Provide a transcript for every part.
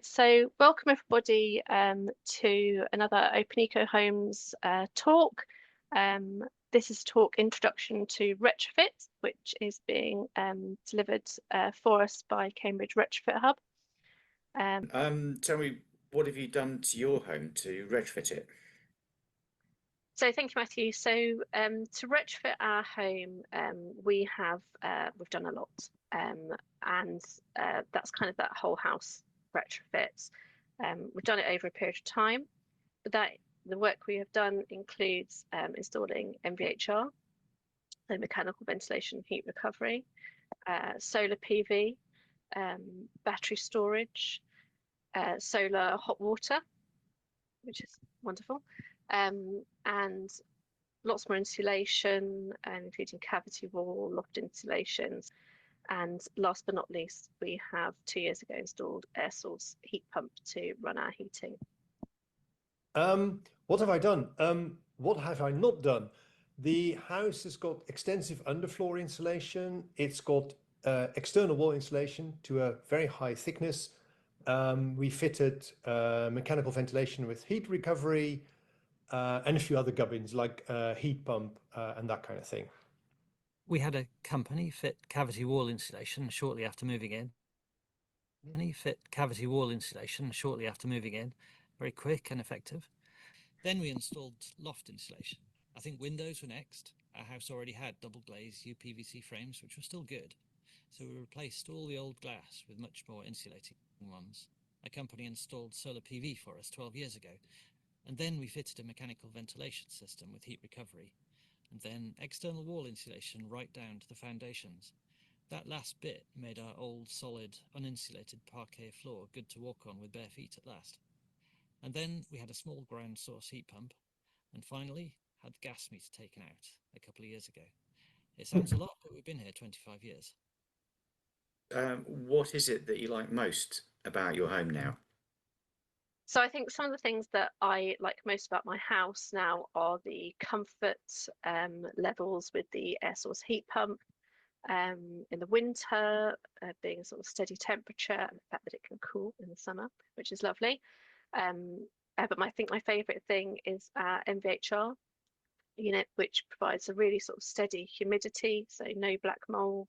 So welcome everybody to another Open Eco Homes talk. This is talk Introduction to Retrofit, which is being delivered for us by Cambridge Retrofit Hub. Tell me, what have you done to your home to retrofit it? So thank you, Matthew. So to retrofit our home, we've done a lot, and that's kind of that whole house retrofit. We've done it over a period of time, but the work we have done includes installing MVHR, so mechanical ventilation heat recovery, solar PV, battery storage, solar hot water, which is wonderful, and lots more insulation, including cavity wall, loft insulations. And last but not least, we have 2 years ago installed air source heat pump to run our heating. What have I done? What have I not done? The house has got extensive underfloor insulation. It's got external wall insulation to a very high thickness. We fitted mechanical ventilation with heat recovery and a few other gubbins like heat pump and that kind of thing. We had a company fit cavity wall insulation shortly after moving in. Very quick and effective. Then we installed loft insulation. I think windows were next. Our house already had double glazed UPVC frames, which were still good. So we replaced all the old glass with much more insulating ones. A company installed solar PV for us 12 years ago. And then we fitted a mechanical ventilation system with heat recovery. And then external wall insulation right down to the foundations. That last bit made our old, solid, uninsulated parquet floor good to walk on with bare feet at last. And then we had a small ground source heat pump, and finally had the gas meter taken out a couple of years ago. It sounds a lot, but we've been here 25 years. What is it that you like most about your home now? So I think some of the things that I like most about my house now are the comfort levels with the air source heat pump in the winter, being a sort of steady temperature, and the fact that it can cool in the summer, which is lovely. But I think my favourite thing is our MVHR unit, which provides a really sort of steady humidity, so no black mould,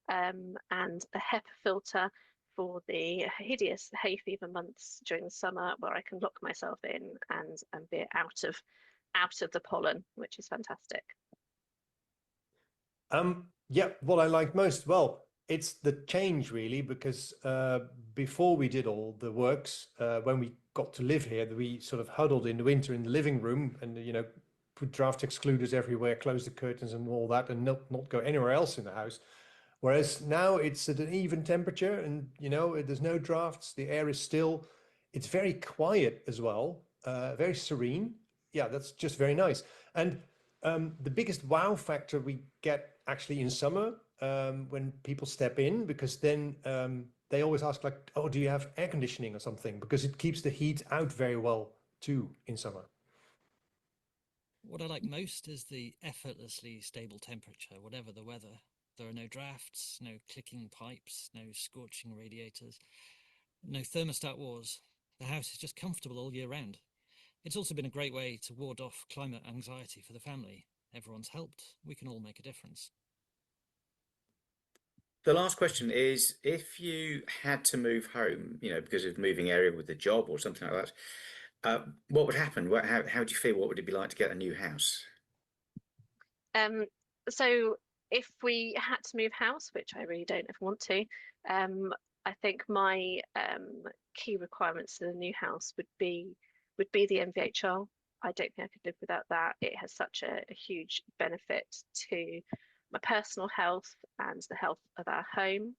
and a HEPA filter for the hideous hay fever months during the summer, where I can lock myself in and be out of the pollen, which is fantastic. Yeah, what I like most, well, it's the change really, because before we did all the works, when we got to live here, we sort of huddled in the winter in the living room and, put draft excluders everywhere, close the curtains and all that, and not go anywhere else in the house. Whereas now it's at an even temperature and, there's no drafts, the air is still, it's very quiet as well, very serene. Yeah, that's just very nice. And the biggest wow factor we get actually in summer when people step in, because then they always ask like, oh, do you have air conditioning or something? Because it keeps the heat out very well too in summer. What I like most is the effortlessly stable temperature, whatever the weather. There are no drafts, no clicking pipes, no scorching radiators, no thermostat wars. The house is just comfortable all year round. It's also been a great way to ward off climate anxiety for the family. Everyone's helped. We can all make a difference. The last question is, if you had to move home, because of moving area with the job or something like that, what would happen? How do you feel? What would it be like to get a new house? So if we had to move house, which I really don't ever want to, I think my key requirements for the new house would be the MVHR. I don't think I could live without that. It has such a huge benefit to my personal health and the health of our home.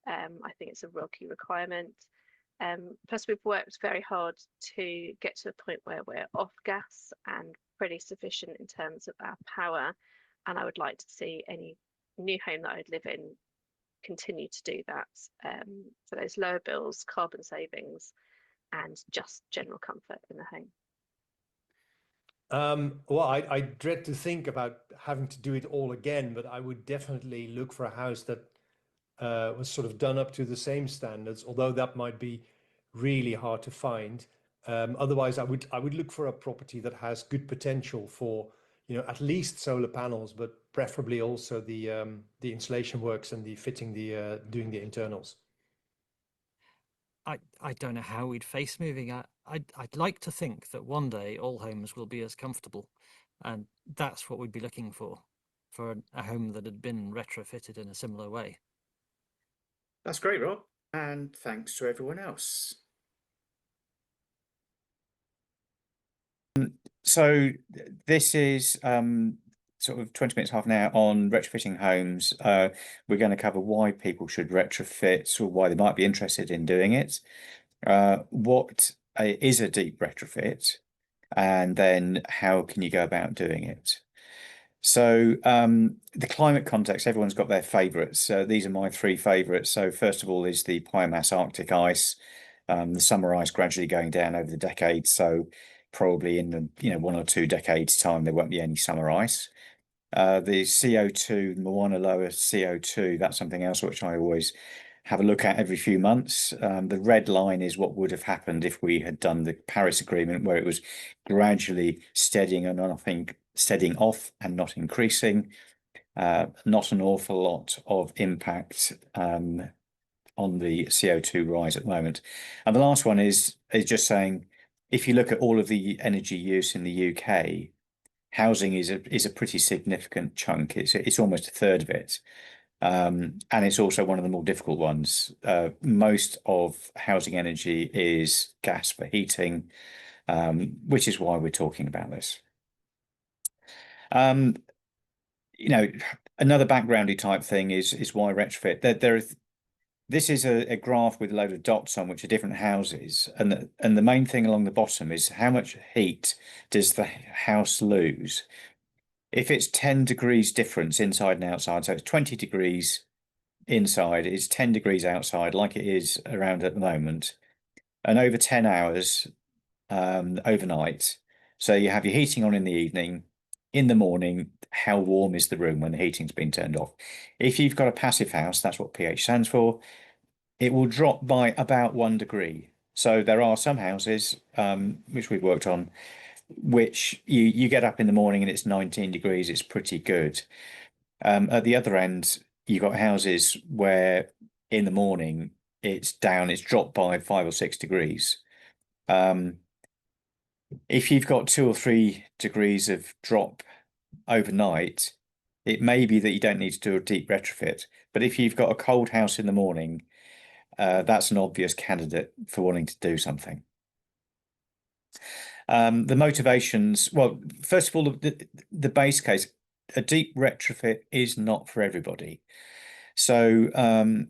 I think it's a real key requirement. Plus, we've worked very hard to get to a point where we're off gas and pretty sufficient in terms of our power. And I would like to see any new home that I'd live in continue to do that. For those lower bills, carbon savings, and just general comfort in the home. Well, I dread to think about having to do it all again, but I would definitely look for a house that was sort of done up to the same standards, although that might be really hard to find. Otherwise, I would look for a property that has good potential for, at least solar panels, but preferably also the insulation works and the fitting doing the internals. I don't know how we'd face moving. I'd like to think that one day all homes will be as comfortable, and that's what we'd be looking for a home that had been retrofitted in a similar way. That's great, Rob, and thanks to everyone else. So this is sort of 20 minutes, half an hour on retrofitting homes. We're going to cover why people should retrofit, or why they might be interested in doing it. What is a deep retrofit, and then how can you go about doing it? So the climate context, everyone's got their favourites. These are my three favourites. So first of all is the biomass Arctic ice, the summer ice gradually going down over the decades. So probably in the 1 or 2 decades time, there won't be any summer ice. The CO2, Mauna Loa CO2, that's something else which I always have a look at every few months. The red line is what would have happened if we had done the Paris Agreement, where it was gradually steadying off and not increasing. Not an awful lot of impact on the CO2 rise at the moment. And the last one is just saying, if you look at all of the energy use in the UK, housing is a pretty significant chunk. It's almost a third of it. And it's also one of the more difficult ones. Most of housing energy is gas for heating, which is why we're talking about this. Another backgroundy type thing is why retrofit. This is a graph with a load of dots on which are different houses, and the main thing along the bottom is how much heat does the house lose if it's 10 degrees difference inside and outside. So it's 20 degrees inside, it's 10 degrees outside, like it is around at the moment, and over 10 hours overnight. So you have your heating on in the evening. In the morning, how warm is the room when the heating's been turned off? If you've got a passive house, that's what pH stands for, it will drop by about 1 degree. So there are some houses, which we've worked on, which you get up in the morning and it's 19 degrees, it's pretty good. At the other end, you've got houses where in the morning it's dropped by 5 or 6 degrees. If you've got 2 or 3 degrees of drop overnight, it may be that you don't need to do a deep retrofit. But if you've got a cold house in the morning, that's an obvious candidate for wanting to do something. The motivations, well, first of all, the base case, a deep retrofit is not for everybody. So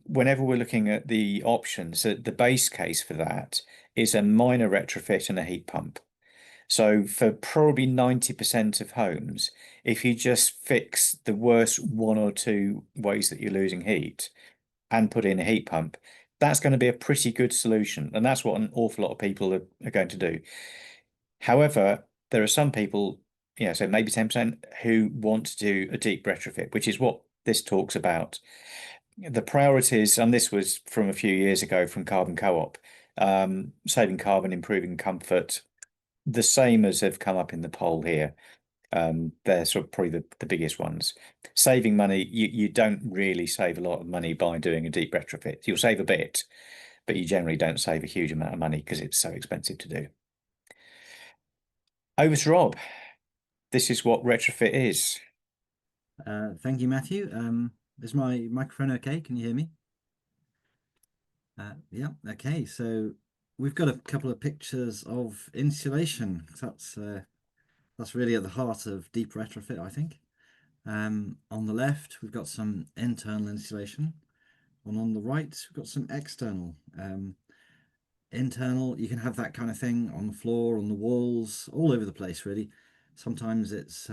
whenever we're looking at the options, the base case for that is a minor retrofit and a heat pump. So for probably 90% of homes, if you just fix the worst 1 or 2 ways that you're losing heat and put in a heat pump, that's going to be a pretty good solution. And that's what an awful lot of people are going to do. However, there are some people, so maybe 10%, who want to do a deep retrofit, which is what this talks about. The priorities, and this was from a few years ago from Carbon Co-op, saving carbon, improving comfort, the same as have come up in the poll here. They're sort of probably the biggest ones. Saving money, you don't really save a lot of money by doing a deep retrofit. You'll save a bit, but you generally don't save a huge amount of money because it's so expensive to do. Over to Rob. This is what retrofit is. Thank you, Matthew. Is my microphone okay? Can you hear me? Yeah, okay. So we've got a couple of pictures of insulation. That's really at the heart of deep retrofit, I think. On the left, we've got some internal insulation, and on the right, we've got some external. Internal, you can have that kind of thing on the floor, on the walls, all over the place, really. Sometimes it's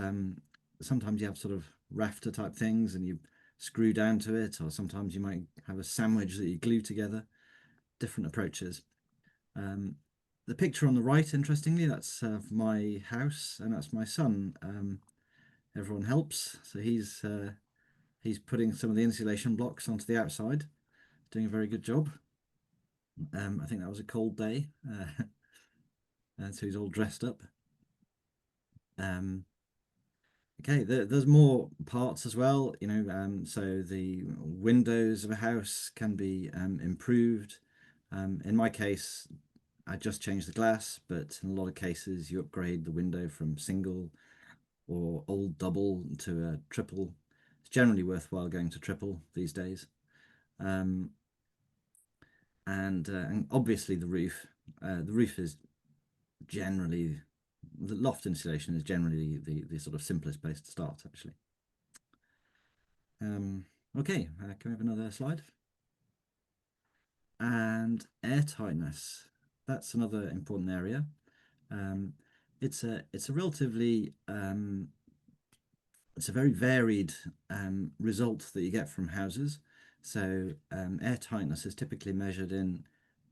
sometimes you have sort of rafter type things and you screw down to it, or sometimes you might have a sandwich that you glue together. Different approaches. The picture on the right, interestingly, that's my house, and that's my son. Everyone helps, so he's putting some of the insulation blocks onto the outside, doing a very good job. I think that was a cold day, and so he's all dressed up. Okay, there's more parts as well, you know, so the windows of a house can be improved. In my case, I just changed the glass, but in a lot of cases you upgrade the window from single or old double to a triple. It's generally worthwhile going to triple these days. And obviously the roof is generally, the loft insulation is generally the sort of simplest place to start, actually. Okay, can we have another slide? And airtightness, that's another important area. It's a relatively it's a very varied result that you get from houses. So airtightness is typically measured in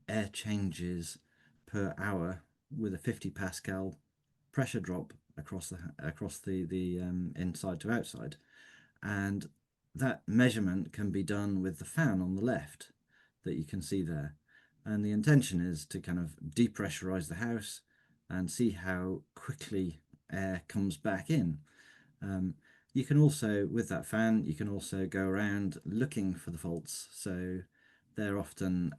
air changes per hour with a 50 pascal pressure drop across the inside to outside, and that measurement can be done with the fan on the left that you can see there. And the intention is to kind of depressurize the house and see how quickly air comes back in. You can also, with that fan, you can also go around looking for the faults. So they're often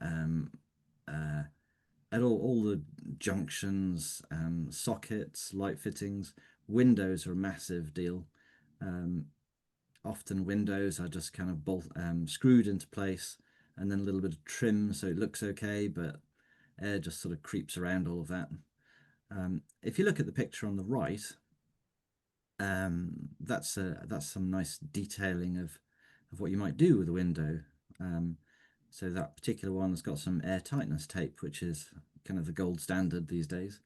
at all the junctions, sockets, light fittings. Windows are a massive deal. Often windows are just kind of screwed into place and then a little bit of trim so it looks okay, but air just sort of creeps around all of that. If you look at the picture on the right, that's some nice detailing of what you might do with a window. So that particular one has got some air tightness tape, which is kind of the gold standard these days.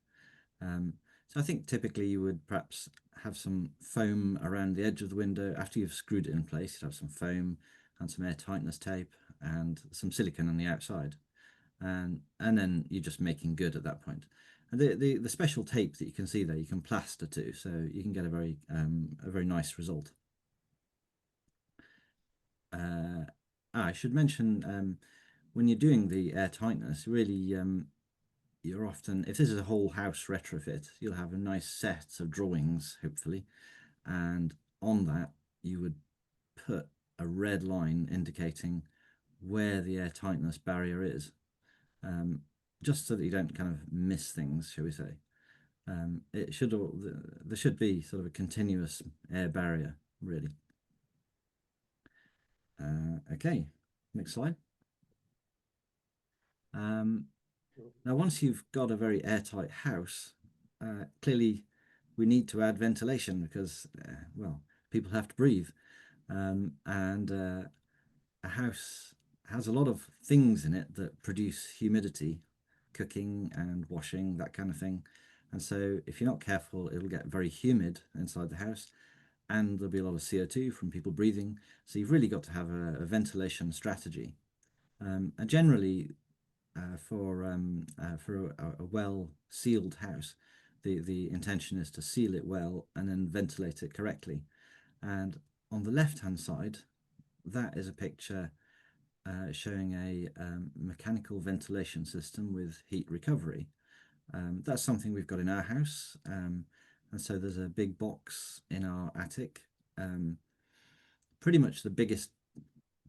So I think typically you would perhaps have some foam around the edge of the window. After you've screwed it in place, you'd have some foam and some air tightness tape and some silicone on the outside. And then you're just making good at that point. And the special tape that you can see there, you can plaster to, so you can get a very nice result. I should mention when you're doing the air tightness, really you're often, if this is a whole house retrofit, you'll have a nice set of drawings, hopefully, and on that you would put a red line indicating where the air tightness barrier is, just so that you don't kind of miss things, shall we say. There should be sort of a continuous air barrier, really. Okay, next slide. Now, once you've got a very airtight house, clearly we need to add ventilation because, well, people have to breathe. And a house has a lot of things in it that produce humidity, cooking and washing, that kind of thing. And so if you're not careful, it'll get very humid inside the house and there'll be a lot of CO2 from people breathing. So you've really got to have a ventilation strategy. And generally, for a well-sealed house, the intention is to seal it well and then ventilate it correctly. And on the left-hand side, that is a picture showing a mechanical ventilation system with heat recovery. That's something we've got in our house. And so there's a big box in our attic, pretty much the biggest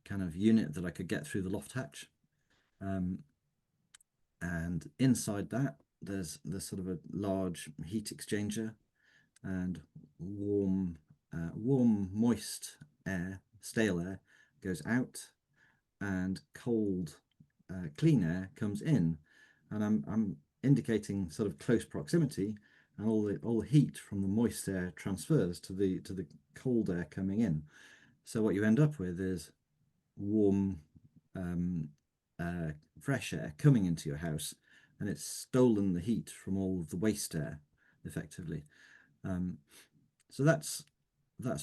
kind of unit that I could get through the loft hatch. And inside that, there's sort of a large heat exchanger and warm, moist air, stale air, goes out, and cold, clean air comes in. And I'm indicating sort of close proximity, and all the heat from the moist air transfers to the cold air coming in. So what you end up with is warm, fresh air coming into your house, and it's stolen the heat from all of the waste air, effectively. So that's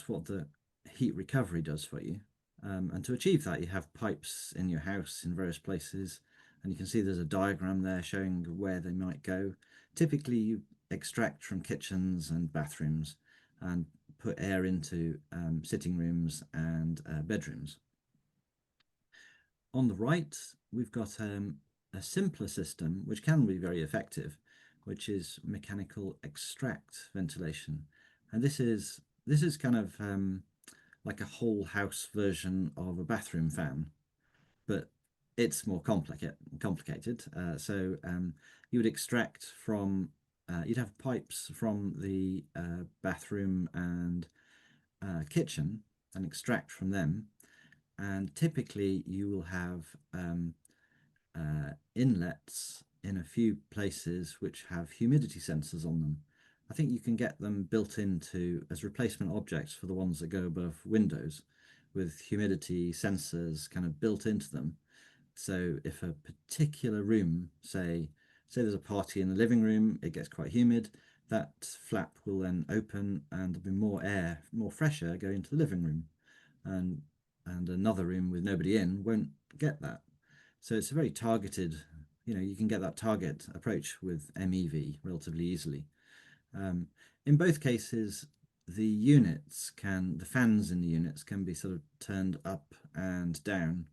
what the heat recovery does for you. And to achieve that, you have pipes in your house in various places, and you can see there's a diagram there showing where they might go. Typically, you extract from kitchens and bathrooms and put air into sitting rooms and bedrooms. On the right, we've got a simpler system, which can be very effective, which is mechanical extract ventilation. And this is kind of like a whole house version of a bathroom fan, but it's more complicated. So you would extract from, you'd have pipes from the bathroom and kitchen and extract from them. And typically you will have inlets in a few places which have humidity sensors on them. I think you can get them built into as replacement objects for the ones that go above windows, with humidity sensors kind of built into them. So if a particular room, say there's a party in the living room, it gets quite humid, that flap will then open and there'll be more air, more fresh air going into the living room, and another room with nobody in won't get that. So it's a very targeted, you can get that target approach with MEV relatively easily. In both cases, the fans in the units can be sort of turned up and down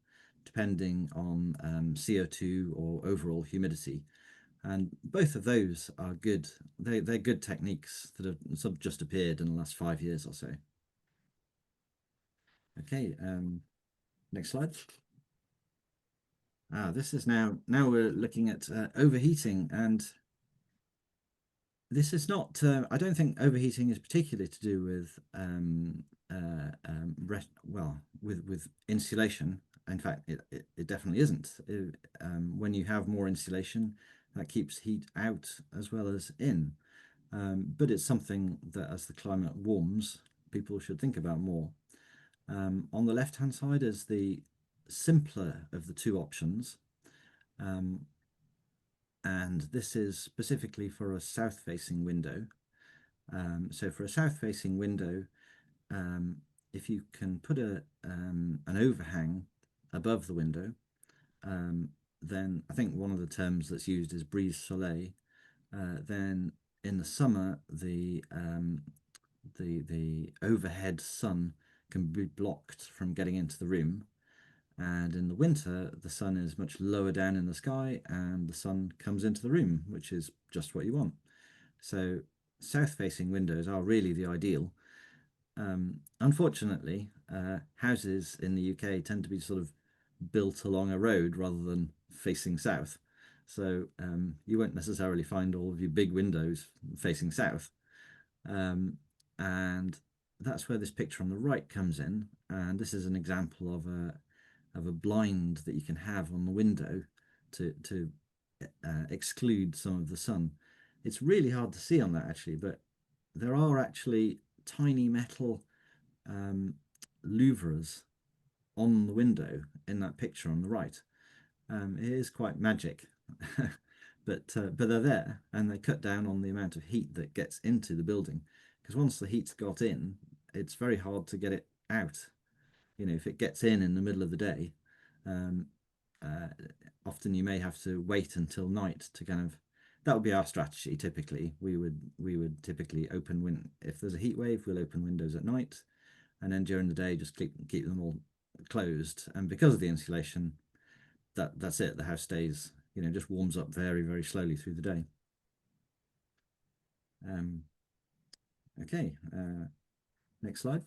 depending on CO2 or overall humidity. And both of those are good. They're good techniques that have sort of just appeared in the last 5 years or so. Okay, next slide. This is now we're looking at overheating, and this is not, I don't think overheating is particularly to do with with insulation. In fact, it definitely isn't. When you have more insulation, that keeps heat out as well as in. But it's something that as the climate warms, people should think about more. On the left-hand side is the simpler of the two options. And this is specifically for a south-facing window. So for a south-facing window, if you can put an overhang above the window, then I think one of the terms that's used is brise soleil. Then in the summer, the overhead sun can be blocked from getting into the room. And in the winter, the sun is much lower down in the sky and the sun comes into the room, which is just what you want. So south-facing windows are really the ideal. Unfortunately, houses in the UK tend to be sort of built along a road rather than facing south. So you won't necessarily find all of your big windows facing south. And that's where this picture on the right comes in. And this is an example of a blind that you can have on the window to exclude some of the sun. It's really hard to see on that actually, but there are actually tiny metal louvres on the window in that picture on the right. It is quite magic, but they're there and they cut down on the amount of heat that gets into the building, because once the heat's got in, it's very hard to get it out. If it gets in the middle of the day, often you may have to wait until night to kind of, that would be our strategy. Typically we would typically if there's a heat wave, we'll open windows at night, and then during the day just keep them all closed. And because of the insulation, that's it, the house stays, just warms up very, very slowly through the day. Okay, next slide.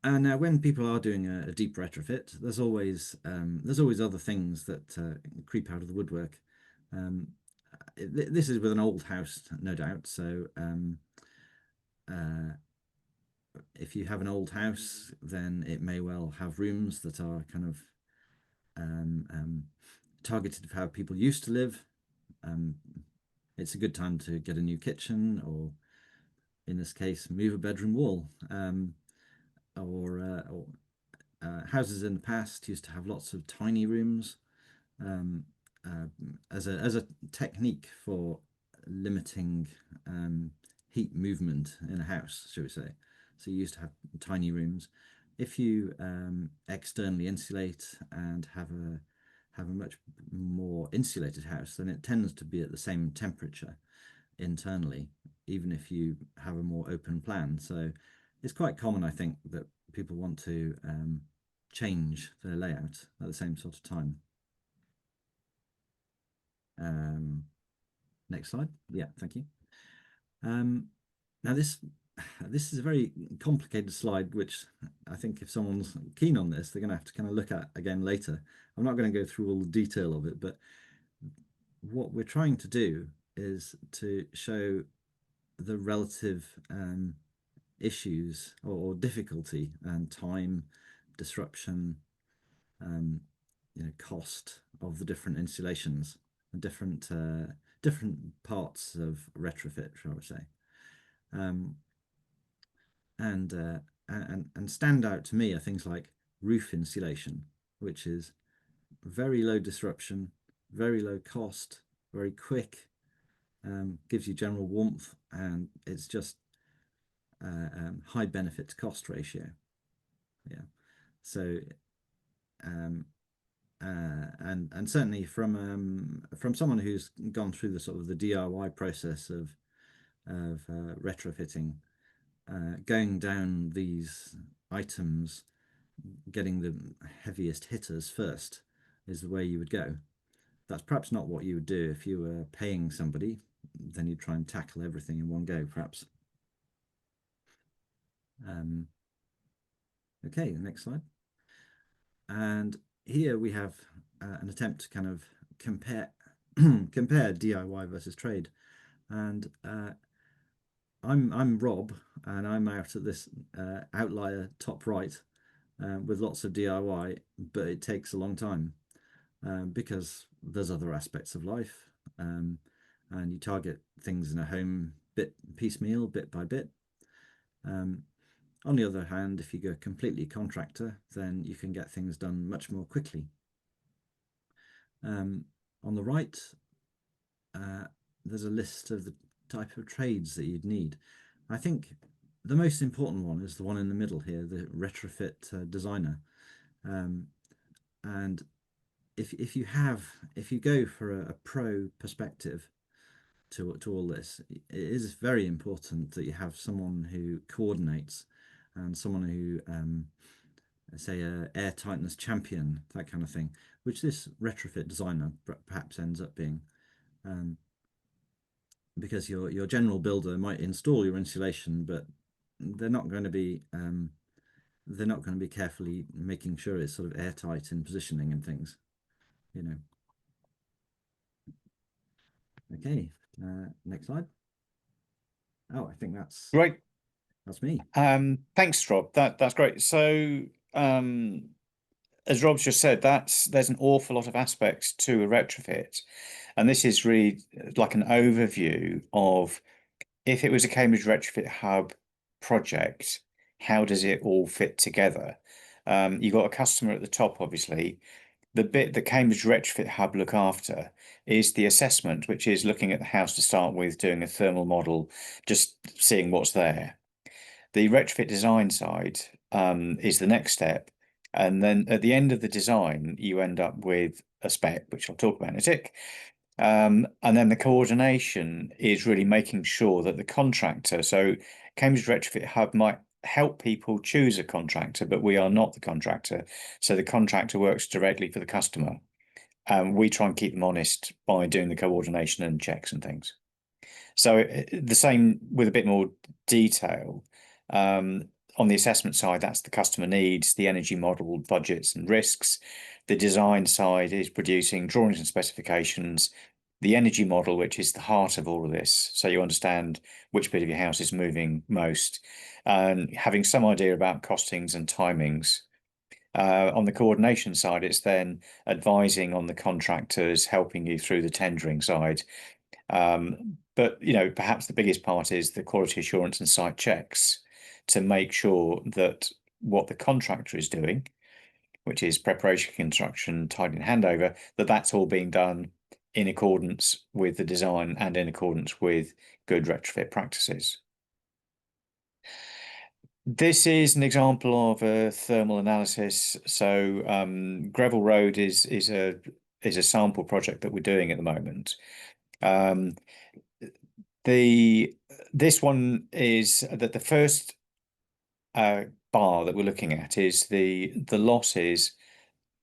And now when people are doing a deep retrofit, there's always other things that creep out of the woodwork. This is with an old house, no doubt. So if you have an old house, then it may well have rooms that are kind of targeted for how people used to live. It's a good time to get a new kitchen, or in this case, move a bedroom wall. Houses in the past used to have lots of tiny rooms as a technique for limiting heat movement in a house, shall we say. So you used to have tiny rooms. If you externally insulate and have a much more insulated house, then it tends to be at the same temperature internally, even if you have a more open plan. So it's quite common, I think, that people want to change their layout at the same sort of time. Next slide. Yeah, thank you. Now this is a very complicated slide, which I think if someone's keen on this, they're going to have to kind of look at again later. I'm not going to go through all the detail of it, but what we're trying to do is to show the relative issues or difficulty and time, disruption, cost of the different installations and different parts of retrofit, shall we say, and stand out to me are things like roof insulation, which is very low disruption, very low cost, very quick, gives you general warmth, and it's just high benefit to cost ratio. Yeah, so and certainly from someone who's gone through the sort of the DIY process of retrofitting, going down these items, getting the heaviest hitters first is the way you would go. That's perhaps not what you would do if you were paying somebody. Then you'd try and tackle everything in one go, perhaps. Okay, the next slide. And here we have an attempt to kind of compare DIY versus trade. And I'm Rob, and I'm out at this outlier top right with lots of DIY, but it takes a long time because there's other aspects of life, and you target things in a home piecemeal, bit by bit. On the other hand, if you go completely contractor, then you can get things done much more quickly. On the right, there's a list of the type of trades that you'd need. I think the most important one is the one in the middle here, the retrofit designer. And if you go for a pro perspective to all this, it is very important that you have someone who coordinates and someone who say a air tightness champion, that kind of thing, which this retrofit designer perhaps ends up being, because your general builder might install your insulation, but they're not going to be carefully making sure it's sort of airtight in positioning and things, you know. Okay, next slide. Oh, I think that's Great. That's me. Thanks, Rob. That's great. So, as Rob's just said, there's an awful lot of aspects to a retrofit, and this is really like an overview of if it was a Cambridge Retrofit Hub project, how does it all fit together? You've got a customer at the top, obviously. The bit that Cambridge Retrofit Hub look after is the assessment, which is looking at the house to start with, doing a thermal model, just seeing what's there. The retrofit design side is the next step. And then at the end of the design, you end up with a spec, which I'll talk about in a tick. And then the coordination is really making sure that the contractor, so Cambridge Retrofit Hub might help people choose a contractor, but we are not the contractor. So the contractor works directly for the customer. We try and keep them honest by doing the coordination and checks and things. So the same with a bit more detail. On the assessment side, that's the customer needs, the energy model, budgets and risks. The design side is producing drawings and specifications, the energy model, which is the heart of all of this. So you understand which bit of your house is moving most, and having some idea about costings and timings. On the coordination side, it's then advising on the contractors, helping you through the tendering side. But, you know, perhaps the biggest part is the quality assurance and site checks to make sure that what the contractor is doing, which is preparation, construction, tidying, handover, that's all being done in accordance with the design and in accordance with good retrofit practices. This is an example of a thermal analysis. So Gravel Road is a sample project that we're doing at the moment. This one is that the first bar that we're looking at is the losses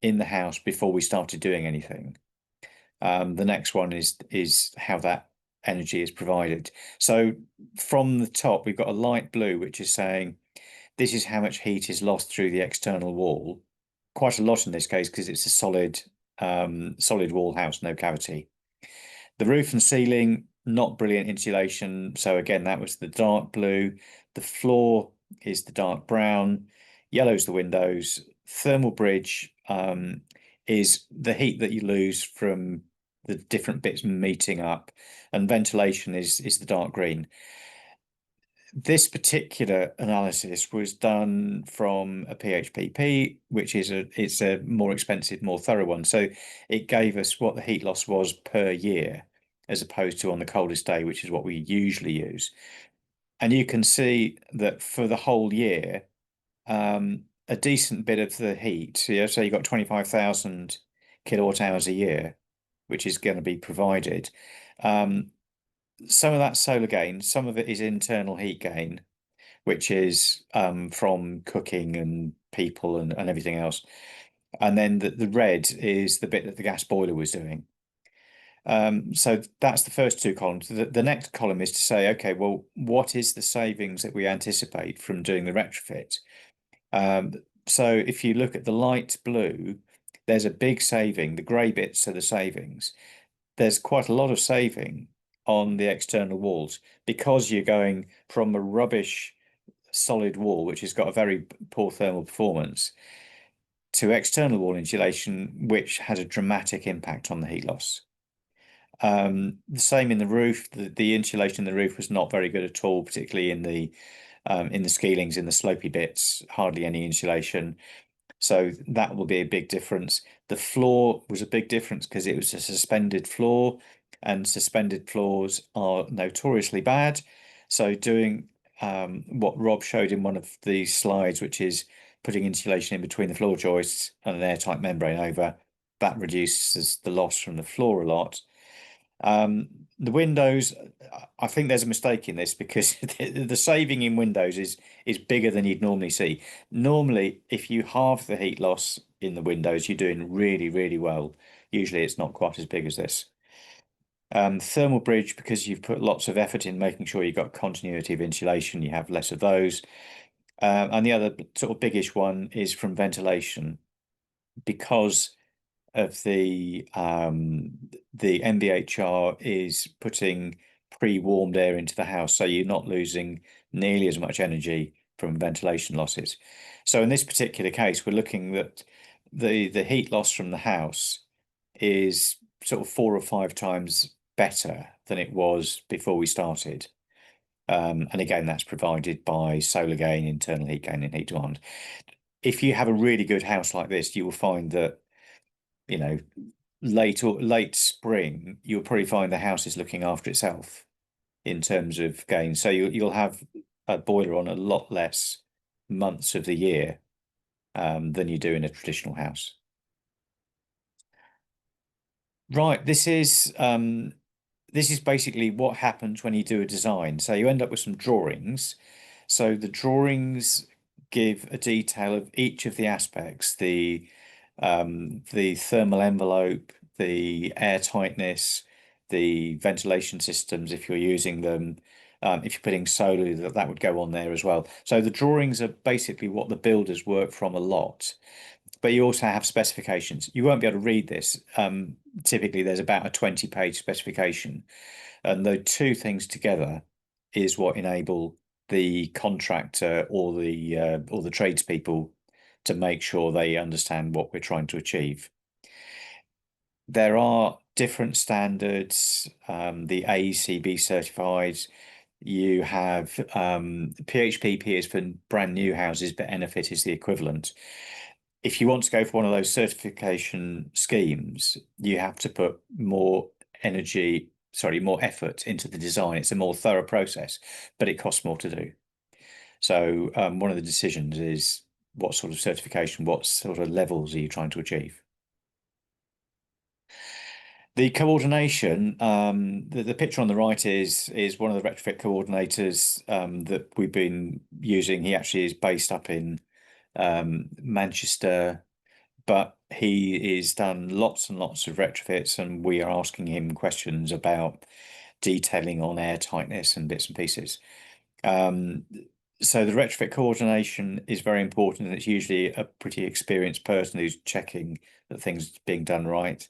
in the house before we started doing anything. The next one is how that energy is provided. So from the top, we've got a light blue, which is saying this is how much heat is lost through the external wall. Quite a lot in this case because it's a solid wall house, no cavity. The roof and ceiling, not brilliant insulation. So again, that was the dark blue. The floor is the dark brown. Yellow's the windows. Thermal bridge is the heat that you lose from the different bits meeting up, and ventilation is the dark green. This particular analysis was done from a PHPP, which is it's a more expensive, more thorough one. So it gave us what the heat loss was per year, as opposed to on the coldest day, which is what we usually use. And you can see that for the whole year, a decent bit of the heat, so you've got 25,000 kilowatt hours a year, which is going to be provided. Some of that solar gain, some of it is internal heat gain, which is from cooking and people and everything else. And then the red is the bit that the gas boiler was doing. So that's the first two columns. The next column is to say, okay, well, what is the savings that we anticipate from doing the retrofit? So if you look at the light blue, there's a big saving. The grey bits are the savings. There's quite a lot of saving on the external walls because you're going from a rubbish solid wall, which has got a very poor thermal performance, to external wall insulation, which has a dramatic impact on the heat loss. The same in the roof. The insulation in the roof was not very good at all, particularly in the skeelings, in the slopey bits, hardly any insulation. So that will be a big difference. The floor was a big difference because it was a suspended floor, and suspended floors are notoriously bad. So doing what Rob showed in one of these slides, which is putting insulation in between the floor joists and an airtight membrane over, that reduces the loss from the floor a lot. The windows, I think there's a mistake in this because the saving in windows is bigger than you'd normally see. Normally, if you halve the heat loss in the windows, you're doing really, really well. Usually it's not quite as big as this. Thermal bridge, because you've put lots of effort in making sure you've got continuity of insulation, you have less of those. And the other sort of biggish one is from ventilation, because of the MVHR is putting pre-warmed air into the house, so you're not losing nearly as much energy from ventilation losses. So in this particular case, we're looking at the heat loss from the house is sort of 4 or 5 times better than it was before we started. And again, that's provided by solar gain, internal heat gain, and heat demand. If you have a really good house like this, you will find that, you know, late spring, you'll probably find the house is looking after itself in terms of gain. So you'll have a boiler on a lot less months of the year than you do in a traditional house. Right, this is basically what happens when you do a design. So you end up with some drawings. So the drawings give a detail of each of the aspects, the thermal envelope, the air tightness, the ventilation systems, if you're using them. If you're putting solar, that would go on there as well. So the drawings are basically what the builders work from a lot. But you also have specifications. You won't be able to read this. Typically, there's about a 20-page specification. And the two things together is what enable the contractor or the tradespeople to make sure they understand what we're trying to achieve. There are different standards, the AECB certified. You have PHPP is for brand new houses, but NFIT is the equivalent. If you want to go for one of those certification schemes, you have to put more effort into the design. It's a more thorough process, but it costs more to do. So one of the decisions is what sort of certification, what sort of levels are you trying to achieve? The coordination, the picture on the right is one of the retrofit coordinators that we've been using. He actually is based up in Manchester, but he is done lots and lots of retrofits, and we are asking him questions about detailing on air tightness and bits and pieces. So the retrofit coordination is very important, and it's usually a pretty experienced person who's checking that things are being done right.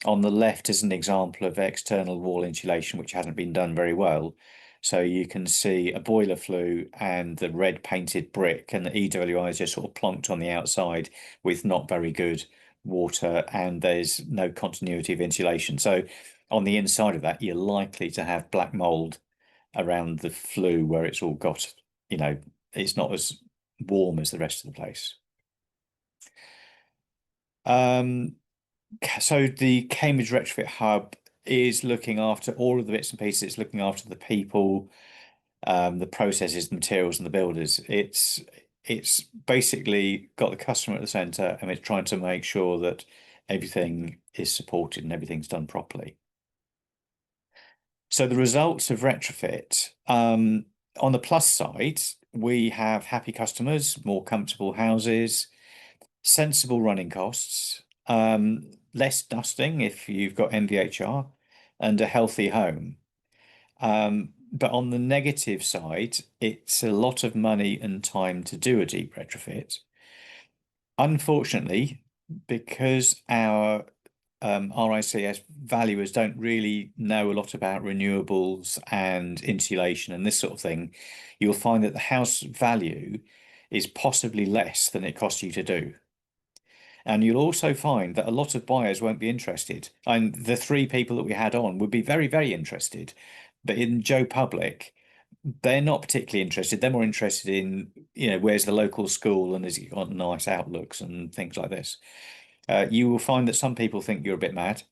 On the left is an example of external wall insulation, which hasn't been done very well. So you can see a boiler flue and the red painted brick, and the EWI is just sort of plonked on the outside with not very good water, and there's no continuity of insulation. So on the inside of that, you're likely to have black mold around the flue where it's all got, you know, it's not as warm as the rest of the place. So the Cambridge Retrofit Hub is looking after all of the bits and pieces. It's looking after the people, the processes, the materials, and the builders. It's basically got the customer at the centre, and it's trying to make sure that everything is supported and everything's done properly. So the results of retrofit, on the plus side, we have happy customers, more comfortable houses, sensible running costs, less dusting if you've got MVHR, and a healthy home. But on the negative side, it's a lot of money and time to do a deep retrofit. Unfortunately, because our RICS valuers don't really know a lot about renewables and insulation and this sort of thing, you'll find that the house value is possibly less than it costs you to do. And you'll also find that a lot of buyers won't be interested. And the 3 people that we had on would be very, very interested. But in Joe Public, they're not particularly interested. They're more interested in, you know, where's the local school and has it got nice outlooks and things like this. You will find that some people think you're a bit mad.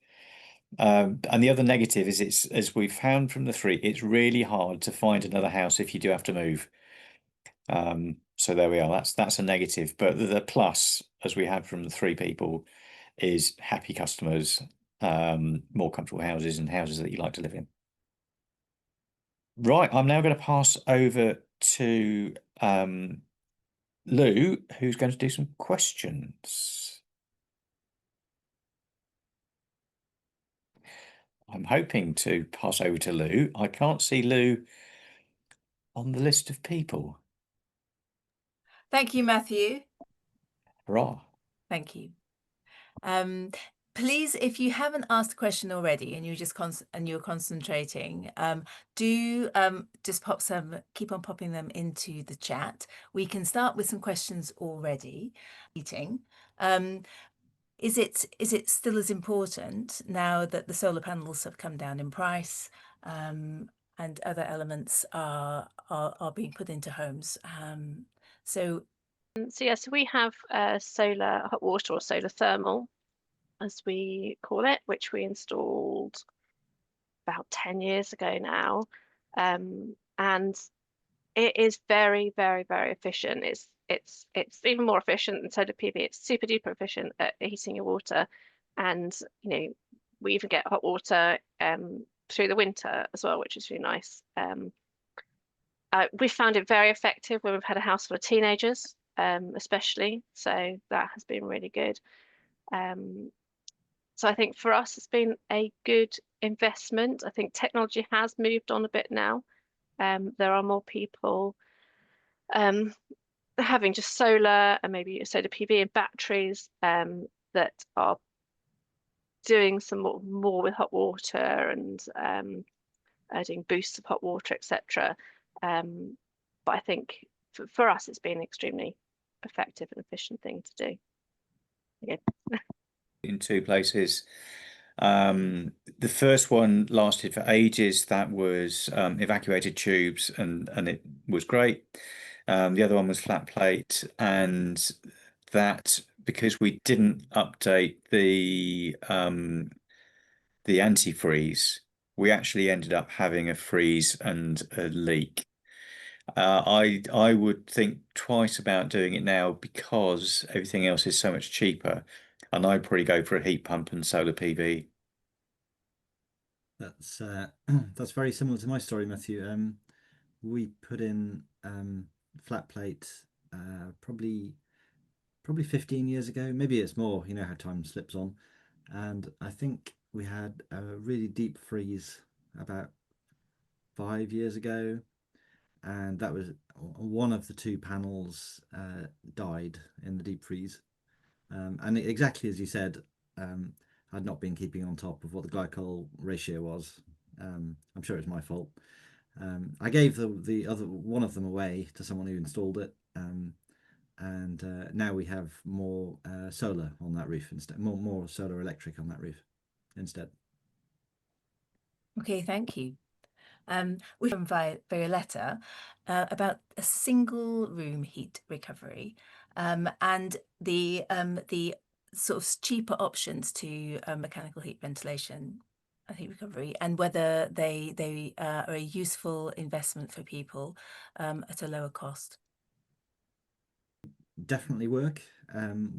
And the other negative is, it's, as we've found from the 3, it's really hard to find another house if you do have to move. So there we are. That's a negative, but the plus, as we had from the 3 people, is happy customers, more comfortable houses, and houses that you like to live in. Right, I'm now going to pass over to Lou, who's going to do some questions. I'm hoping to pass over to Lou. I can't see Lou on the list of people. Thank you, Matthew. Hurrah. Thank you. Please, if you haven't asked a question already and you're concentrating, do just keep on popping them into the chat. We can start with some questions already. Is it still as important now that the solar panels have come down in price, and other elements are being put into homes? So we have solar hot water, or solar thermal, as we call it, which we installed about 10 years ago now, and it is very, very, very efficient. It's even more efficient than solar PV. It's super duper efficient at heating your water, and you know, we even get hot water through the winter as well, which is really nice. We found it very effective when we've had a house full of teenagers, especially, so that has been really good. So I think for us, it's been a good investment. I think technology has moved on a bit now. There are more people having just solar and maybe solar PV and batteries that are doing some more with hot water and adding boosts of hot water, etc. But I think for us, it's been an extremely effective and efficient thing to do. Again. In 2 places. The first one lasted for ages. That was evacuated tubes, and it was great. The other one was flat plate, and that, because we didn't update the antifreeze, we actually ended up having a freeze and a leak. I would think twice about doing it now because everything else is so much cheaper, and I'd probably go for a heat pump and solar PV. That's that's very similar to my story, Matthew. We put in flat plate probably 15 years ago. Maybe it's more, you know how time slips on. And I think we had a really deep freeze about 5 years ago, and that was one of the two panels died in the deep freeze. And exactly as you said, I'd not been keeping on top of what the glycol ratio was. I'm sure it's my fault. I gave the other one of them away to someone who installed it, and now we have more solar on that roof instead, more solar electric on that roof instead. Okay, thank you. We from Violetta about a single room heat recovery, and the sort of cheaper options to mechanical heat ventilation and heat recovery, and whether they are a useful investment for people at a lower cost. Definitely work.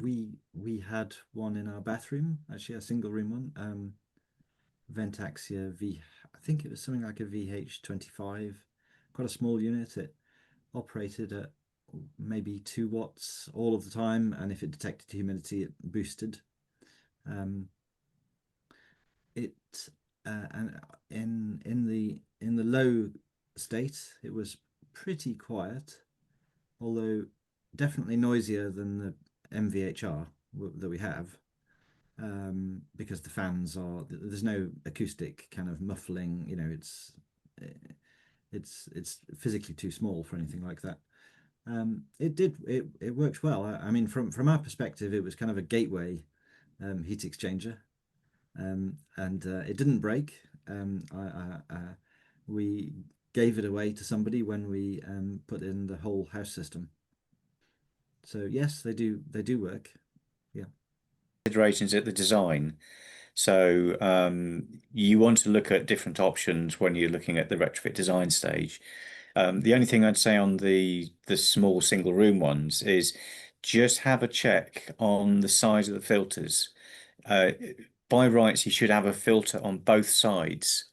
We had one in our bathroom, actually a single room one. Ventaxia I think it was something like a VH25, quite a small unit. It operated at maybe 2 watts all of the time, and if it detected humidity, it boosted. And in the low state, it was pretty quiet, although definitely noisier than the MVHR that we have. Because the fans there's no acoustic kind of muffling, you know, it's physically too small for anything like that. It works well. I mean, from our perspective, it was kind of a gateway heat exchanger, and it didn't break. We gave it away to somebody when we put in the whole house system. So yes, they do work. Yeah. Considerations at the design. So you want to look at different options when you're looking at the retrofit design stage. The only thing I'd say on the small single room ones is just have a check on the size of the filters. By rights, you should have a filter on both sides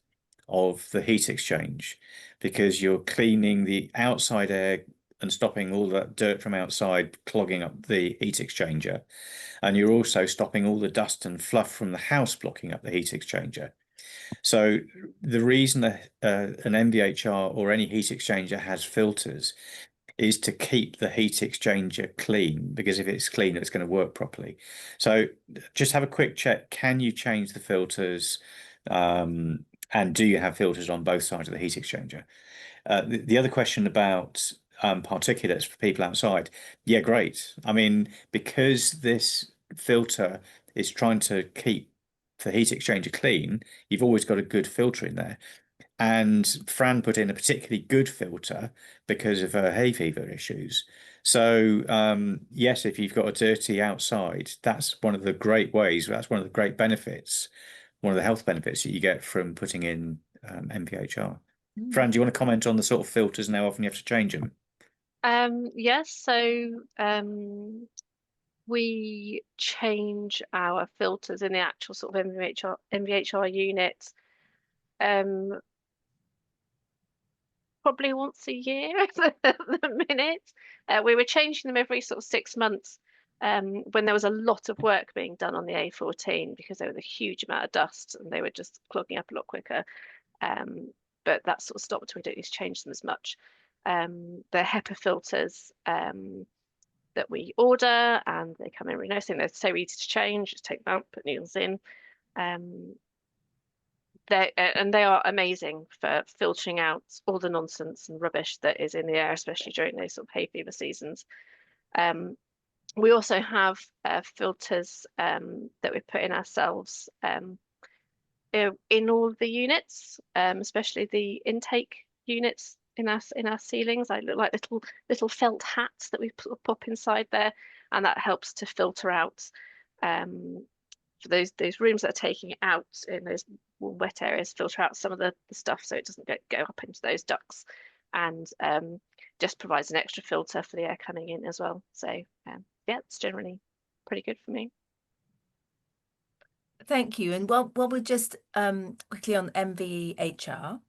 of the heat exchange, because you're cleaning the outside air and stopping all that dirt from outside clogging up the heat exchanger. And you're also stopping all the dust and fluff from the house blocking up the heat exchanger. So the reason that an MVHR or any heat exchanger has filters is to keep the heat exchanger clean, because if it's clean, it's going to work properly. So just have a quick check. Can you change the filters? And do you have filters on both sides of the heat exchanger? The other question about particulates for people outside. Yeah, great. I mean, because this filter is trying to keep the heat exchanger clean, you've always got a good filter in there. And Fran put in a particularly good filter because of her hay fever issues. So yes, if you've got a dirty outside, that's one of the great ways. That's one of the great benefits, one of the health benefits that you get from putting in MVHR. Fran, do you want to comment on the sort of filters and how often you have to change them? Yes, so we change our filters in the actual sort of MVHR unit probably once a year at the minute. We were changing them every sort of 6 months when there was a lot of work being done on the A14, because there was a huge amount of dust and they were just clogging up a lot quicker. But that sort of stopped. We don't need to change them as much. The HEPA filters that we order, and they come in really nice, and they're so easy to change. Just take them out, put new ones in. They are amazing for filtering out all the nonsense and rubbish that is in the air, especially during those sort of hay fever seasons. We also have filters that we put in ourselves in all the units, especially the intake units in our ceilings. I look like little felt hats that we pop inside there, and that helps to filter out for those rooms that are taking it out in those wet areas, filter out some of the stuff so it doesn't go up into those ducts, and just provides an extra filter for the air coming in as well. So yeah, it's generally pretty good for me. Thank you. And while we're just quickly on MVHR,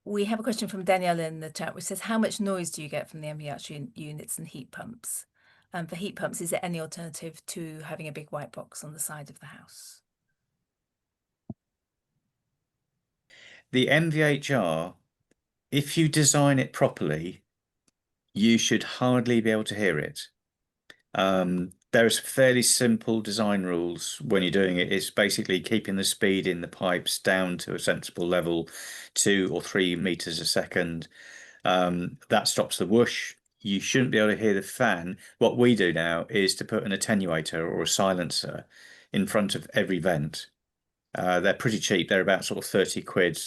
we have a question from Danielle in the chat, which says, how much noise do you get from the MVHR units and heat pumps? For heat pumps, is there any alternative to having a big white box on the side of the house? The MVHR, if you design it properly, you should hardly be able to hear it. There's fairly simple design rules when you're doing it. It's basically keeping the speed in the pipes down to a sensible level, 2 or 3 meters a second. That stops the whoosh. You shouldn't be able to hear the fan. What we do now is to put an attenuator or a silencer in front of every vent. They're pretty cheap. They're about sort of 30 quid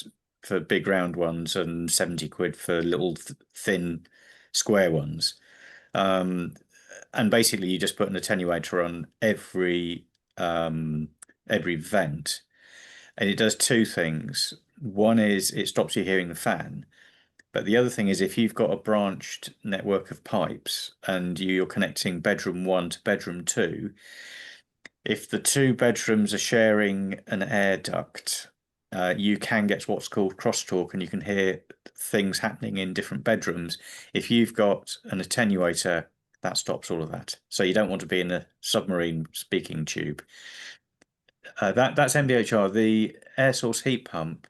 for big round ones and 70 quid for little thin square ones. And basically you just put an attenuator on every vent, and it does two things. One is it stops you hearing the fan, but the other thing is if you've got a branched network of pipes and you're connecting bedroom 1 to bedroom 2, if the 2 bedrooms are sharing an air duct, you can get what's called crosstalk, and you can hear things happening in different bedrooms. If you've got an attenuator, that stops all of that. So you don't want to be in a submarine speaking tube. That's MVHR. The air source heat pump,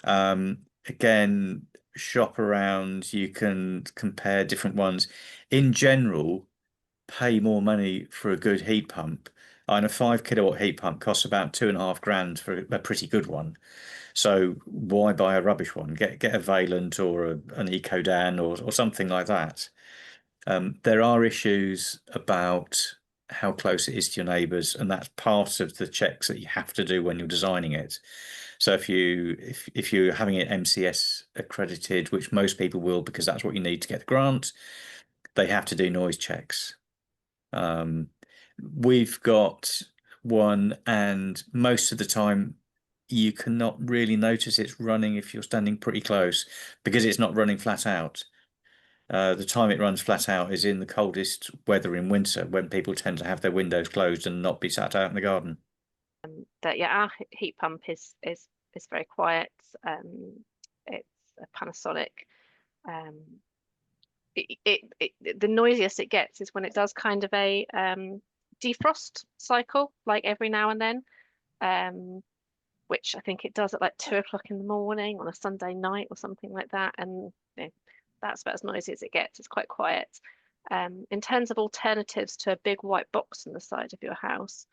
again, shop around. You can compare different ones. In general, pay more money for a good heat pump. And a 5 kilowatt heat pump costs about 2.5 grand for a pretty good one. So why buy a rubbish one? Get a Valent or an EcoDan or something like that. There are issues about how close it is to your neighbours, and that's part of the checks that you have to do when you're designing it. So if you're having it MCS accredited, which most people will because that's what you need to get the grant, they have to do noise checks. We've got one, and most of the time you cannot really notice it's running if you're standing pretty close because it's not running flat out. The time it runs flat out is in the coldest weather in winter, when people tend to have their windows closed and not be sat out in the garden. But yeah, our heat pump is very quiet. It's a Panasonic. The noisiest it gets is when it does kind of a defrost cycle, like every now and then, which I think it does at like 2 o'clock in the morning on a Sunday night or something like that. And you know, that's about as noisy as it gets. It's quite quiet. In terms of alternatives to a big white box on the side of your house,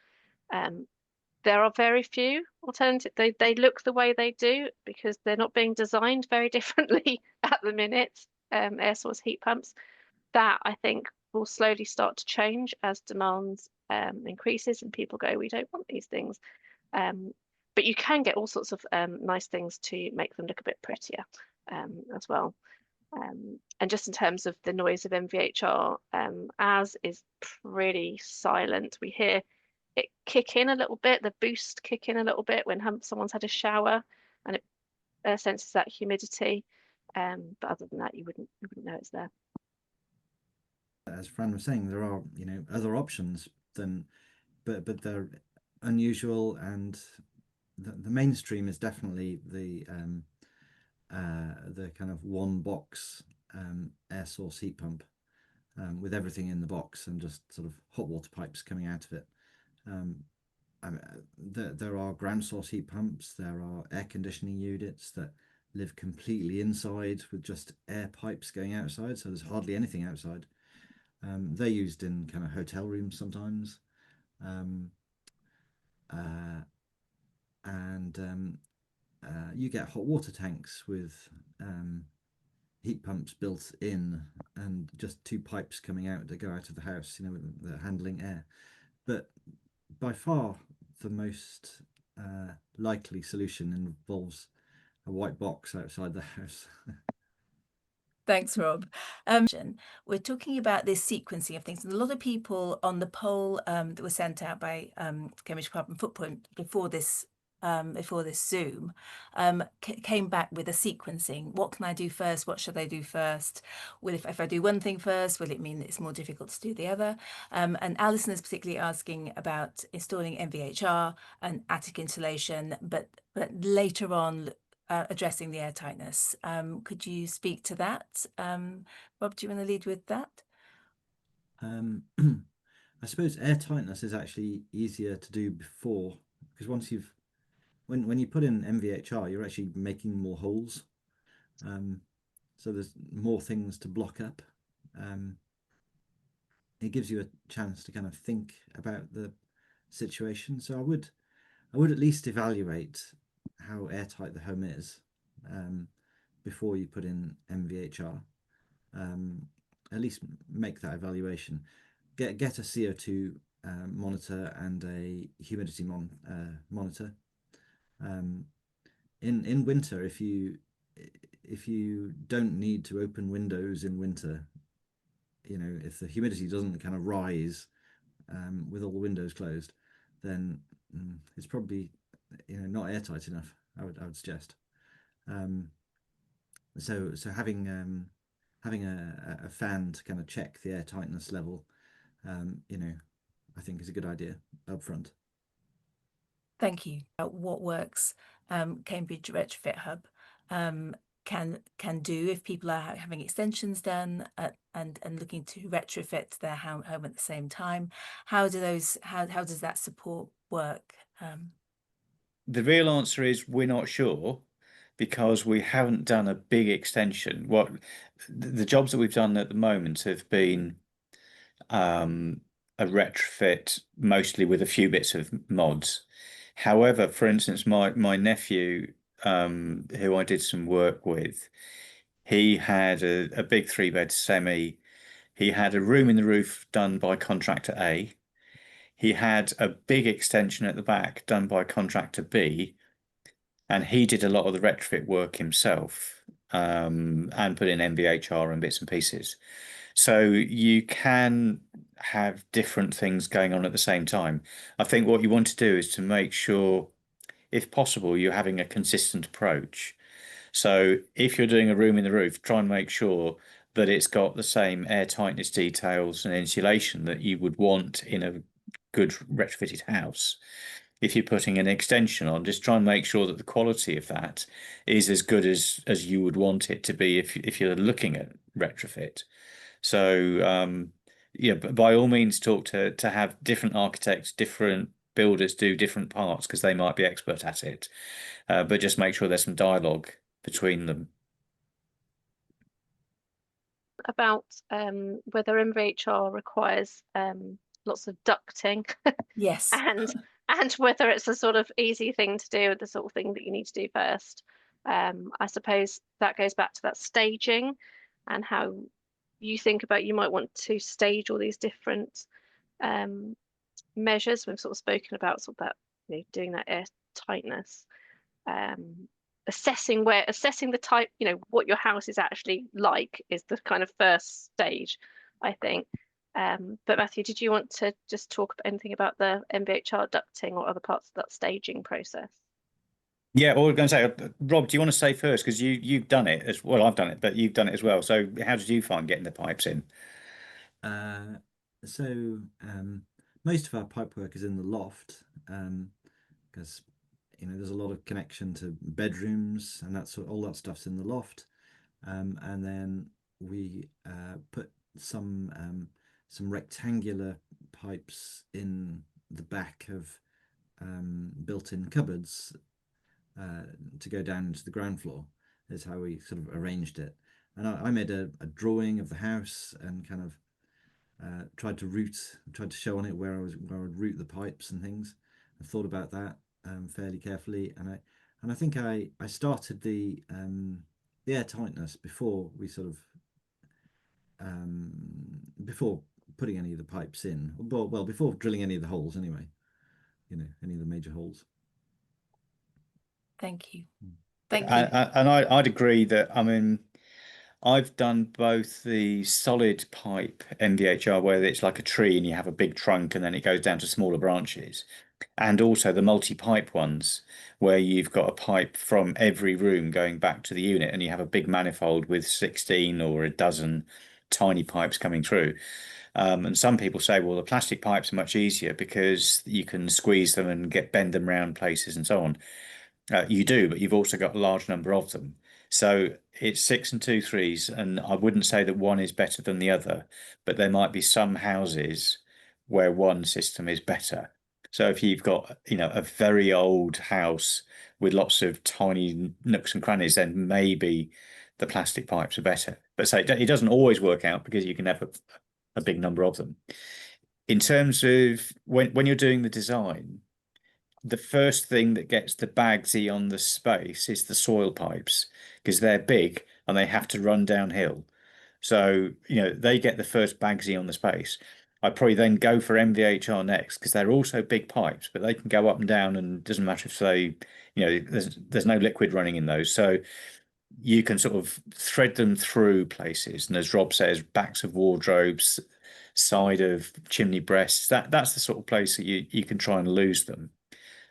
there are very few alternatives. They look the way they do because they're not being designed very differently at the minute. Air source heat pumps, that I think will slowly start to change as demand increases and people go, we don't want these things. But you can get all sorts of nice things to make them look a bit prettier as well. And just in terms of the noise of MVHR, ours is pretty silent. We hear it kick in a little bit, the boost kick in a little bit when someone's had a shower, and it senses that humidity. But other than that, you wouldn't know it's there. As Fran was saying, there are other options than, but they're unusual, and the mainstream is definitely the kind of one box air source heat pump with everything in the box and just sort of hot water pipes coming out of it. There are ground source heat pumps, there are air conditioning units that live completely inside with just air pipes going outside, so there's hardly anything outside. They're used in kind of hotel rooms sometimes. You get hot water tanks with heat pumps built in and just 2 pipes coming out that go out of the house, that are handling air. But by far the most likely solution involves a white box outside the house. Thanks, Rob. We're talking about this sequencing of things, and a lot of people on the poll that was sent out by Cambridge Carbon Footprint before this Zoom came back with a sequencing. What can I do first? What should I do first? Will if I do one thing first, will it mean that it's more difficult to do the other? And Alison is particularly asking about installing MVHR and attic insulation, but later on addressing the air tightness. Could you speak to that? Rob, do you want to lead with that? I suppose air tightness is actually easier to do before, because once you've when you put in MVHR, you're actually making more holes. So there's more things to block up. It gives you a chance to kind of think about the situation. So I would at least evaluate how airtight the home is before you put in MVHR. At least make that evaluation. Get a CO2 monitor and a humidity monitor. In winter, if you don't need to open windows in winter, you know, if the humidity doesn't kind of rise with all the windows closed, then it's probably, you know, not airtight enough. I would suggest. So having a fan to kind of check the air tightness level, you know, I think is a good idea up front. Thank you. What works Cambridge Retrofit Hub can do if people are having extensions done and looking to retrofit their home at the same time. How does that support work? The real answer is we're not sure, because we haven't done a big extension. What the jobs that we've done at the moment have been a retrofit, mostly with a few bits of mods. However, for instance, my nephew, who I did some work with, he had a big 3-bed semi. He had a room in the roof done by contractor A. He had a big extension at the back done by contractor B, and he did a lot of the retrofit work himself, and put in MVHR and bits and pieces. So you can have different things going on at the same time. I think what you want to do is to make sure, if possible, you're having a consistent approach. So if you're doing a room in the roof, try and make sure that it's got the same air tightness details and insulation that you would want in a good retrofitted house. If you're putting an extension on, just try and make sure that the quality of that is as good as you would want it to be if you're looking at retrofit. So yeah, but by all means, talk to have different architects, different builders do different parts because they might be expert at it. But just make sure there's some dialogue between them. About whether MVHR requires lots of ducting. Yes. and whether it's a sort of easy thing to do, or the sort of thing that you need to do first. I suppose that goes back to that staging and how you think about, you might want to stage all these different measures. We've sort of spoken about sort of that, you know, doing that air tightness, assessing the type, you know, what your house is actually like is the kind of first stage, I think. But Matthew, did you want to just talk anything about the MVHR ducting or other parts of that staging process? Yeah, all I was going to say, Rob, do you want to say first? Because you've done it as well. I've done it, but you've done it as well. So how did you find getting the pipes in? So most of our pipe work is in the loft, because you know there's a lot of connection to bedrooms, and that's all that stuff's in the loft. And then we put some rectangular pipes in the back of built-in cupboards to go down into the ground floor. Is how we sort of arranged it. And I made a drawing of the house and kind of tried to show on it where I would route the pipes and things. I thought about that fairly carefully, and I think I started the air tightness before we sort of before putting any of the pipes in. Well, before drilling any of the holes anyway. You know, any of the major holes. Thank you. Thank you. And I'd agree that, I mean, I've done both the solid pipe MVHR, where it's like a tree and you have a big trunk and then it goes down to smaller branches, and also the multi-pipe ones, where you've got a pipe from every room going back to the unit and you have a big manifold with 16 or a dozen tiny pipes coming through. And some people say, well, the plastic pipes are much easier because you can squeeze them and bend them around places and so on. You do, but you've also got a large number of them. So it's 6 and 2 3s, and I wouldn't say that one is better than the other, but there might be some houses where one system is better. So if you've got, a very old house with lots of tiny nooks and crannies, then maybe the plastic pipes are better. But so it doesn't always work out because you can have a big number of them. In terms of when you're doing the design, the first thing that gets the bagsy on the space is the soil pipes, because they're big and they have to run downhill. So, they get the first bagsy on the space. I'd probably then go for MVHR next, because they're also big pipes, but they can go up and down, and it doesn't matter if there's no liquid running in those. So you can sort of thread them through places. And as Rob says, backs of wardrobes, side of chimney breasts, that's the sort of place that you can try and lose them.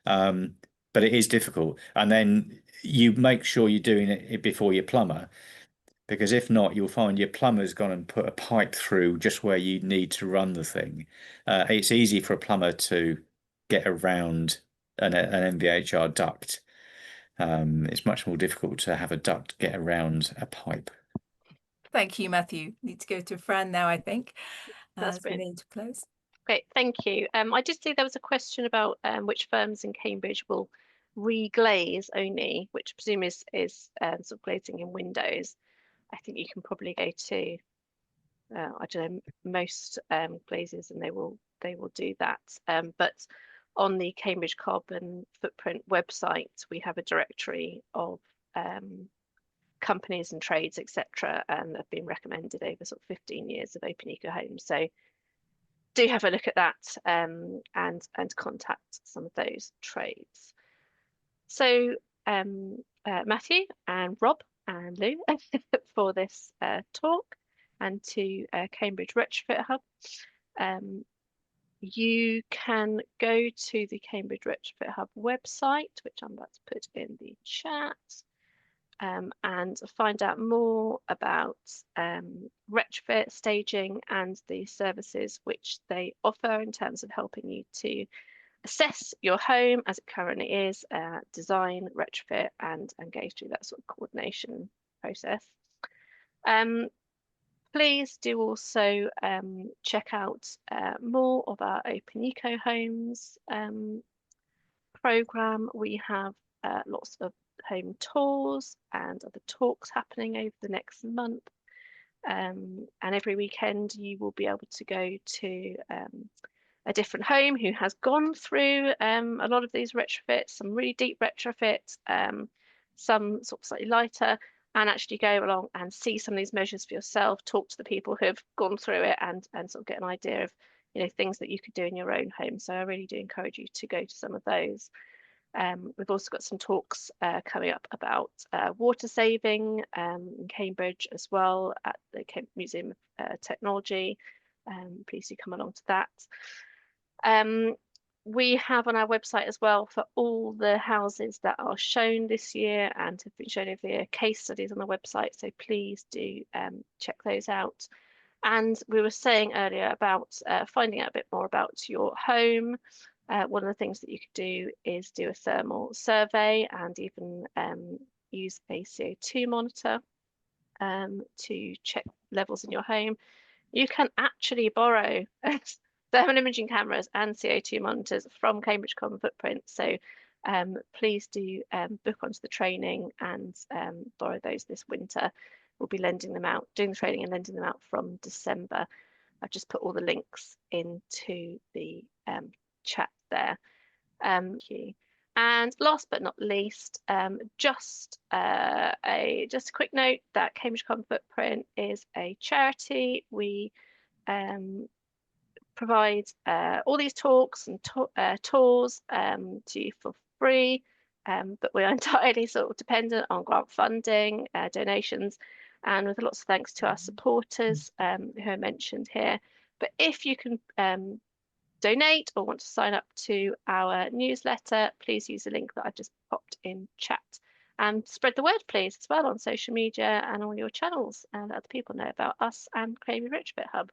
But it is difficult. And then you make sure you're doing it before your plumber, because if not, you'll find your plumber's gone and put a pipe through just where you need to run the thing. It's easy for a plumber to get around an MVHR duct. It's much more difficult to have a duct get around a pipe. Thank you, Matthew. Need to go to Fran now, I think. That's as we brilliant. need to close. Great, thank you. I did see there was a question about which firms in Cambridge will reglaze only, which I presume is sort of glazing in windows. I think you can probably go to I don't know, most glazes, and they will do that. But on the Cambridge Carbon Footprint website, we have a directory of companies and trades, etc., and have been recommended over sort of 15 years of open eco homes. So do have a look at that and contact some of those trades. So Matthew and Rob and Lou for this talk, and to Cambridge Retrofit Hub. You can go to the Cambridge Retrofit Hub website, which I'm about to put in the chat, and find out more about retrofit staging and the services which they offer in terms of helping you to assess your home as it currently is, design, retrofit, and go through that sort of coordination process. Please do also check out more of our Open Eco Homes programme. We have lots of home tours and other talks happening over the next month. And every weekend you will be able to go to a different home who has gone through a lot of these retrofits, some really deep retrofits, some sort of slightly lighter, and actually go along and see some of these measures for yourself, talk to the people who have gone through it, and sort of get an idea of things that you could do in your own home. So I really do encourage you to go to some of those. We've also got some talks coming up about water saving in Cambridge as well at the Cambridge Museum of Technology. Please do come along to that. We have on our website as well, for all the houses that are shown this year and have been shown over the year, case studies on the website, so please do check those out. And we were saying earlier about finding out a bit more about your home. One of the things that you could do is do a thermal survey and even use a CO2 monitor to check levels in your home. You can actually borrow thermal imaging cameras and CO2 monitors from Cambridge Carbon Footprint. So please do book onto the training and borrow those this winter. We'll be lending them out, doing the training and lending them out from December. I've just put all the links into the chat there. Thank you. And last but not least, just a quick note that Cambridge Carbon Footprint is a charity. We provide all these talks and tours to you for free, but we're entirely sort of dependent on grant funding, donations, and with lots of thanks to our supporters who are mentioned here. But if you can donate or want to sign up to our newsletter, please use the link that I've just popped in chat. And spread the word, please, as well on social media and on your channels, and let other people know about us and Cambridge Retrofit Hub.